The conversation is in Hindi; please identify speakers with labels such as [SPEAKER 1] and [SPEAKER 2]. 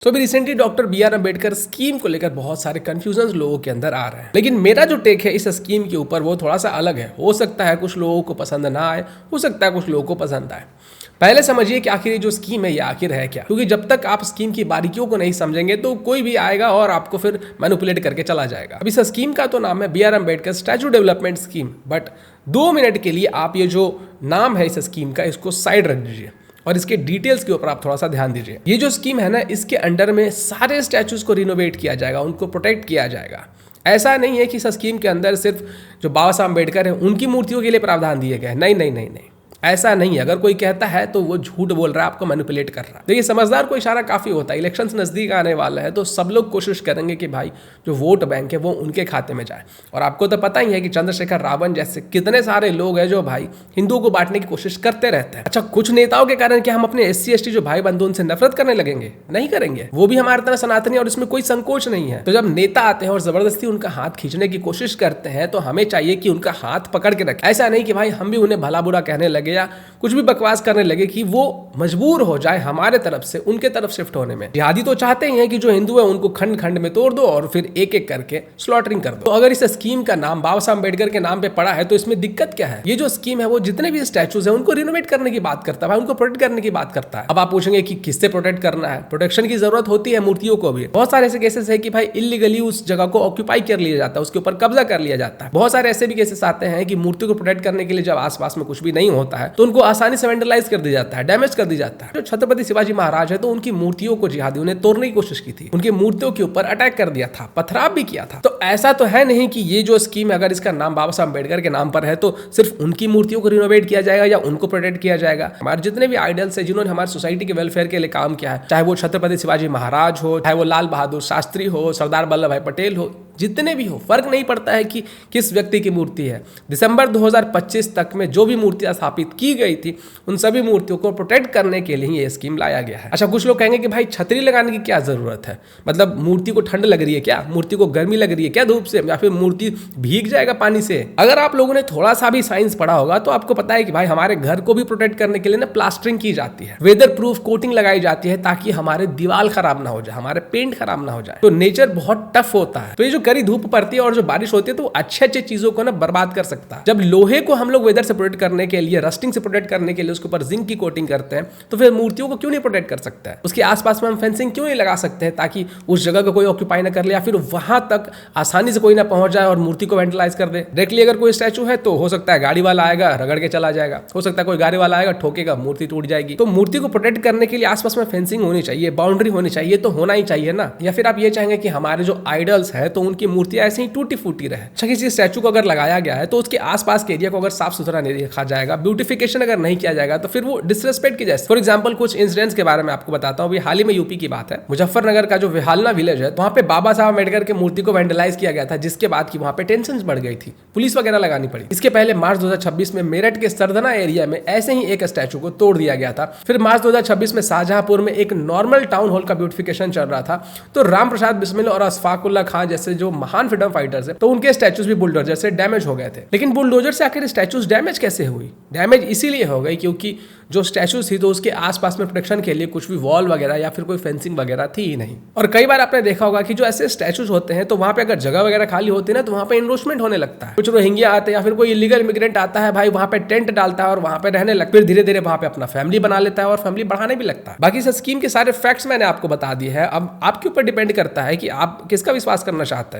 [SPEAKER 1] तो अभी recently doctor B R. Ambedkar scheme को लेकर बहुत सारे कंफ्यूजन लोगों के अंदर आ रहे हैं, लेकिन मेरा जो टेक है इस स्कीम के ऊपर वो थोड़ा सा अलग है। हो सकता है कुछ लोगों को पसंद ना आए, हो सकता है कुछ लोगों को पसंद आए। पहले समझिए कि आखिर ये जो स्कीम है ये आखिर है क्या, क्योंकि जब तक आप स्कीम की बारीकियों को नहीं समझेंगे तो कोई भी आएगा और आपको फिर मैनिपुलेट करके चला जाएगा। अब इस स्कीम का तो नाम है B R. Ambedkar statue development scheme, but 2 minute के लिए आप ये जो नाम है इस स्कीम का इसको साइड रख दीजिए और इसके डिटेल्स के ऊपर आप थोड़ा सा ध्यान दीजिए। ये जो स्कीम है ना, इसके अंडर में सारे स्टैचूज को रिनोवेट किया जाएगा, उनको प्रोटेक्ट किया जाएगा। ऐसा नहीं है कि इस स्कीम के अंदर सिर्फ जो बाबा साहब अम्बेडकर है उनकी मूर्तियों के लिए प्रावधान दिए गए। नहीं नहीं नहीं नहीं, ऐसा नहीं है। अगर कोई कहता है तो वो झूठ बोल रहा है, आपको मैनिपुलेट कर रहा है। देखिए, समझदार को इशारा काफी होता है। इलेक्शंस नजदीक आने वाला है तो सब लोग कोशिश करेंगे कि भाई जो वोट बैंक है वो उनके खाते में जाए। और आपको तो पता ही है कि चंद्रशेखर रावण जैसे कितने सारे लोग हैं जो भाई हिंदुओं को बांटने की कोशिश करते रहते हैं। अच्छा, कुछ नेताओं के कारण क्या हम अपने SC ST जो भाई बंधु उनसे नफरत करने लगेंगे? नहीं करेंगे। वो भी हमारी तरह सनातनी और इसमें कोई संकोच नहीं है। तो जब नेता आते हैं और जबरदस्ती उनका हाथ खींचने की कोशिश करते हैं तो हमें चाहिए कि उनका हाथ पकड़ के रखें। ऐसा नहीं कि भाई हम भी उन्हें भला बुरा कहने लगे या कुछ भी बकवास करने लगे कि वो मजबूर हो जाए हमारे तरफ से उनके तरफ शिफ्ट होने में। जिहादी तो चाहते ही हैं कि जो हिंदू है उनको खंड खंड में तोड़ दो और फिर एक एक करके स्लॉटरिंग कर दो। तो अगर इस स्कीम का नाम बाबा साहब अम्बेडकर के नाम पे पड़ा है तो इसमें दिक्कत क्या है? ये जो स्कीम है वो जितने भी स्टैचूज है उनको रिनोवेट करने की बात करता है, उनको प्रोटेक्ट करने की बात करता है। अब आप पूछेंगे कि किससे प्रोटेक्ट करना है? प्रोटेक्शन की जरूरत होती है मूर्तियों को भी। बहुत सारे ऐसे केसेस है कि भाई इलीगली उस जगह को ऑक्यूपाई कर लिया जाता है, उसके ऊपर कब्जा कर लिया जाता है। बहुत सारे ऐसे भी केसेस आते हैं कि मूर्ति को प्रोटेक्ट करने के लिए जब आसपास में कुछ भी नहीं होता है तो उनको आसानी से वेंडलाइज कर दिया जाता है, डैमेज कर दिया जाता है। जो छत्रपति शिवाजी महाराज है तो उनकी मूर्तियों को जिहादियों ने तोड़ने की कोशिश की थी, उनकी मूर्तियों के ऊपर अटैक कर दिया था, पथराव भी किया था। तो ऐसा तो है नहीं कि ये जो स्कीम है अगर इसका नाम बाबा साहब अम्बेडकर के नाम पर है तो सिर्फ उनकी मूर्तियों को रिनोवेट किया जाएगा या उनको प्रोटेक्ट किया जाएगा। हमारे जितने भी आइडल्स है जिन्होंने हमारी सोसाइटी के वेलफेयर के लिए काम किया है, चाहे वो छत्रपति शिवाजी महाराज हो, चाहे वो लाल बहादुर शास्त्री हो, सरदार वल्लभ भाई पटेल हो, जितने भी हो, फर्क नहीं पड़ता है कि किस व्यक्ति की मूर्ति है। दिसंबर 2025 तक में जो भी मूर्तियां स्थापित की गई थी उन सभी मूर्तियों को प्रोटेक्ट करने के लिए ये स्कीम लाया गया है। अच्छा, कुछ लोग कहेंगे कि भाई छतरी लगाने की क्या जरूरत है? मतलब मूर्ति को ठंड लग रही है क्या? मूर्ति को गर्मी लग रही है क्या धूप से? या फिर मूर्ति भीग जाएगा पानी से? अगर आप लोगों ने थोड़ा सा भी साइंस पढ़ा होगा तो आपको पता है कि भाई हमारे घर को भी प्रोटेक्ट करने के लिए ना प्लास्टरिंग की जाती है, वेदर प्रूफ कोटिंग लगाई जाती है ताकि हमारे दीवार खराब ना हो जाए, हमारे पेंट खराब ना हो जाए। तो नेचर बहुत टफ होता है, तो ये जो कड़ी धूप पड़ती है और जो बारिश होती है तो अच्छे अच्छे चीजों को ना बर्बाद कर सकता है। जब लोहे को हम लोग वेदर से प्रोटेक्ट करने के लिए, रस्टिंग से प्रोटेक्ट करने के लिए उसके ऊपर जिंक की कोटिंग करते हैं तो फिर मूर्तियों को क्यों नहीं प्रोटेक्ट कर सकता है? उसके आसपास में हम फेंसिंग क्यों नहीं लगा सकते हैं ताकि उस जगह को कोई ऑक्यूपाई ना कर ले या फिर वहां तक आसानी से कोई ना पहुंच जाए और मूर्ति को वेंटिलाइज कर दे। डायरेक्टली अगर कोई स्टैचू है तो हो सकता है गाड़ी वाला आएगा रगड़ के चला जाएगा, हो सकता है कोई गाड़ी वाला आएगा ठोकेगा, मूर्ति टूट जाएगी। तो मूर्ति को प्रोटेक्ट करने के लिए आसपास में फेंसिंग होनी चाहिए, बाउंड्री होनी चाहिए, तो होना ही चाहिए ना। या फिर आप ये चाहेंगे कि हमारे जो आइडल्स है तो उनकी मूर्तियां ऐसे ही टूटी फूटी रहे। अच्छा, किसी स्टैचू को अगर लगाया गया है तो उसके आसपास के एरिया को अगर साफ सुथरा नहीं रखा जाएगा, ब्यूटिफिकेशन अगर नहीं किया जाएगा तो फिर वो डिसरेस्पेक्ट की जाए। फॉर एग्जांपल कुछ इंसिडेंट्स के बारे में आपको बताता हूँ। हाल ही में यूपी की बात है, मुजफ्फरनगर का जो विहालना विलेज है वहां पे बाबा साहब अम्बेडकर की मूर्ति को वेंडलाइज किया गया था, जिसके बाद की वहां पे टेंशन बढ़ गई थी, पुलिस वगैरह लगानी पड़ी। इसके पहले मार्च 2026 में मेरठ के सरदना एरिया में ऐसे ही एक स्टैचू को तोड़ दिया गया था। फिर मार्च 2026 में शाहजहांपुर में एक नॉर्मल टाउन हॉल का ब्यूटिफिकेशन चल रहा था तो राम प्रसाद बिस्मिल और अशफाकुल्ला खान जैसे जो महान फ्रीडम फाइटर्स है तो उनके स्टैचूज भी बुलडोजर से डैमेज हो गए थे। लेकिन बुलडोजर से आखिर स्टैचूज डैमेज कैसे हुई? डैमेज इसीलिए हो गई क्योंकि जो स्टैचूज थी तो उसके आसपास में प्रोटेक्शन के लिए कुछ भी वॉल वगैरह या फिर कोई फेंसिंग वगैरह थी ही नहीं। और कई बार आपने देखा होगा कि जो ऐसे स्टैचूज होते हैं तो वहां पे अगर जगह वगैरह खाली होती है ना तो वहां पे इन्वेस्टमेंट होने लगता है। कुछ रोहिंग्या आते हैं या फिर कोई इलीगल इमिग्रेंट आता है, भाई वहां पे टेंट डालता है और वहां पे रहने लगता है, फिर धीरे धीरे वहां पे अपना फैमिली बना लेता है और फैमिली बढ़ाने भी लगता है। बाकी इस स्कीम के सारे फैक्ट्स मैंने आपको बता दिए हैं। अब आपके ऊपर डिपेंड करता है कि आप किसका विश्वास करना चाहते हैं।